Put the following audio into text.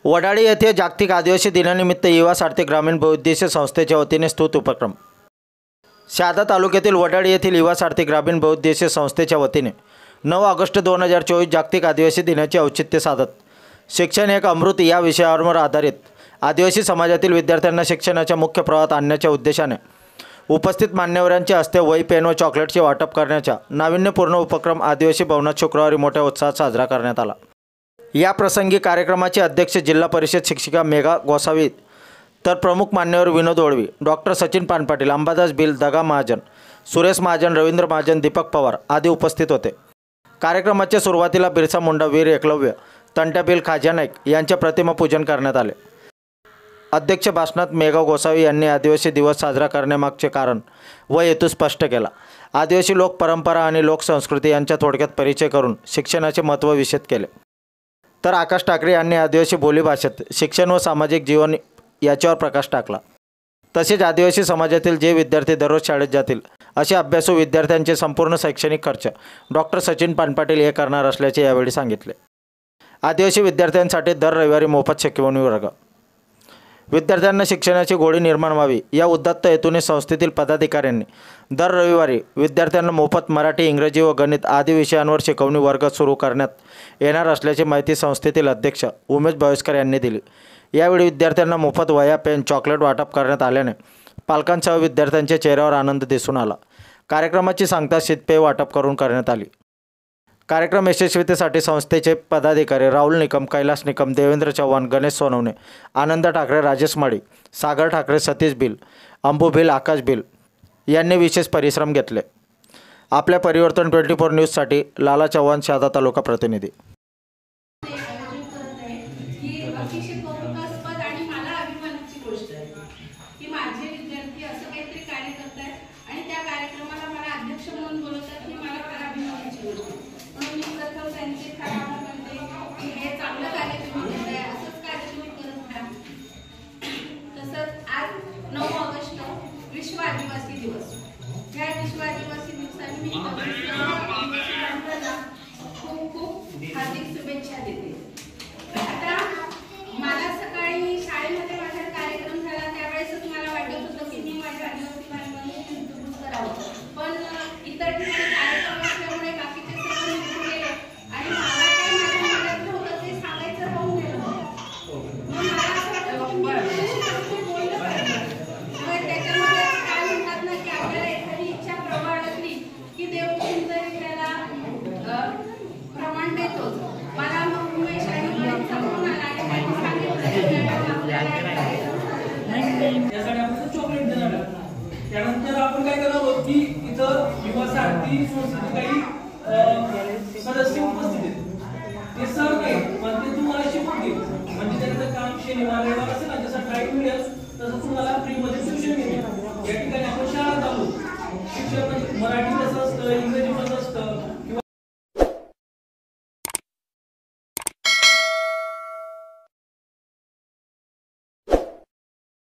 वडाळी येथे जागतिक आदिवासी दिनानिमित्त युवा सारथी ग्रामीण बहुउद्देशीय संस्थेच्या वतीने स्तुत उपक्रम। शहादा तालुक्यातील वडाळी येथील युवा सारथी ग्रामीण बहुउद्देशीय संस्थेच्या वतीने 9 ऑगस्ट 2024 जागतिक आदिवासी दिनाचे औचित्य साधत शिक्षण एक अमृत या विषयावर आधारित आदिवासी समाजातील विद्यार्थ्यांना शिक्षणाच्या मुख्य प्रवाहात आणण्याच्या उद्देशाने उपस्थित मान्यवरांच्या हस्ते वही, पेन व चॉकलेटचे वाटप करण्याचा नाविन्यपूर्ण उपक्रम आदिवासी भवनात शुक्रवारी मोठ्या उत्साहात साजरा करण्यात आला। या प्रसंगी कार्यक्रमाचे अध्यक्ष जिल्हा परिषद शिक्षिका मेघा गोसावी, तर प्रमुख मान्यवर विनोद ओळवी, डॉक्टर सचिन पानपाटील, अंबादास भिल, दगा महाजन, सुरेश महाजन, रवींद्र महाजन, दीपक पवार आदी उपस्थित होते। कार्यक्रमाच्या सुरुवातीला बिरसा मुंडा वीर एकलव्य, तंट्याबिल खाजा नाईक यांच्या प्रतिमा पूजन करण्यात आले। अध्यक्ष भाषणात मेघा गोसावी यांनी आदिवासी दिवस साजरा करण्यामागचे कारण व हेतू स्पष्ट केला। आदिवासी लोक परंपरा आणि लोकसंस्कृती यांचा थोडक्यात परिचय करून शिक्षणाचे महत्त्व विशद केले। तर आकाश ठाकरे यांनी आदिवासी बोलीभाषेत शिक्षण व सामाजिक जीवन याच्यावर प्रकाश टाकला। तसेच आदिवासी समाजातील जे विद्यार्थी दररोज शाळेत जातील असे अभ्यासू विद्यार्थ्यांचे संपूर्ण शैक्षणिक खर्च डॉक्टर सचिन पानपाटील हे करणार असल्याचे यावेळी सांगितले। आदिवासी विद्यार्थ्यांसाठी दर रविवारी मोफत शिकवणी वर्ग, विद्यार्थ्यांना शिक्षणाची गोडी निर्माण व्हावी या उदात्त हेतूने संस्थेतील पदाधिकाऱ्यांनी दर रविवारी विद्यार्थ्यांना मोफत मराठी, इंग्रजी व गणित आदी विषयांवर शिकवणी वर्ग सुरू करण्यात येणार असल्याची माहिती संस्थेतील अध्यक्ष उमेश भावेशकर यांनी दिली। यावेळी विद्यार्थ्यांना मोफत वह्या, पेन, चॉकलेट वाटप करण्यात आल्याने पालकांसह विद्यार्थ्यांच्या चेहऱ्यावर आनंद दिसून आला। कार्यक्रमाची सांगता शीतपेय वाटप करून करण्यात आली। कार्यक्रम यशस्वीतेसाठी संस्थेचे पदाधिकारी राहुल निकम, कैलास निकम, देवेंद्र चव्हाण, गणेश सोनवणे, आनंद ठाकरे, राजेश माडी, सागर ठाकरे, सतीश भिल, अंबू भिल, आकाश भिल यांनी विशेष परिश्रम घेतले। आपल्या परिवर्तन 24 न्यूजसाठी लाला चव्हाण, शहादा तालुका प्रतिनिधी। विश्व आदिवासी दिवस, या विश्व आदिवासी दिवसानिमित्त खूप खूप हार्दिक शुभेच्छा देते। आता मला सकाळी शाळेमध्ये माझा कार्यक्रम झाला त्यावेळेसच मला वाटत होतं की मी माझ्या आदिवासी भाषेमध्ये इंट्रोड्यूस करावं, पण इतर ठिकाणी कार्यक्रम असल्यामुळे बाकीचे सर्व निघून गेले आणि मला काय माझ्या मनात होतं ते सांगायचं राहून गेलं। मला असं वाटतं की मी बोललं पाहिजे, त्याच्यामध्ये काय म्हणतात ना की आपल्याला एखादी इच्छा प्रबळ असली की देव कोणतरी त्याला प्रमाण देतोच। मला मग उमेश आणि गणेश समोरून आला आणि त्यांनी सांगितलं यासाठी आपण चॉकलेट देणार आहोत। त्यानंतर आपण काय करणार आहोत की इथं युवा सारथी संस्थेचे काही सदस्य उपस्थित आहेत, ते सर पण ते तुम्हाला शिकवतील, म्हणजे त्यांचं काम शनिवार रविवार असेल ना, जसं ट्राय मिळेल तसं तुम्हाला फ्रीमध्ये शिक्षण मिळेल। या ठिकाणी आपण शाळा चालू शिक्षण म्हणजे मराठी कसं असतं, इंग्रजी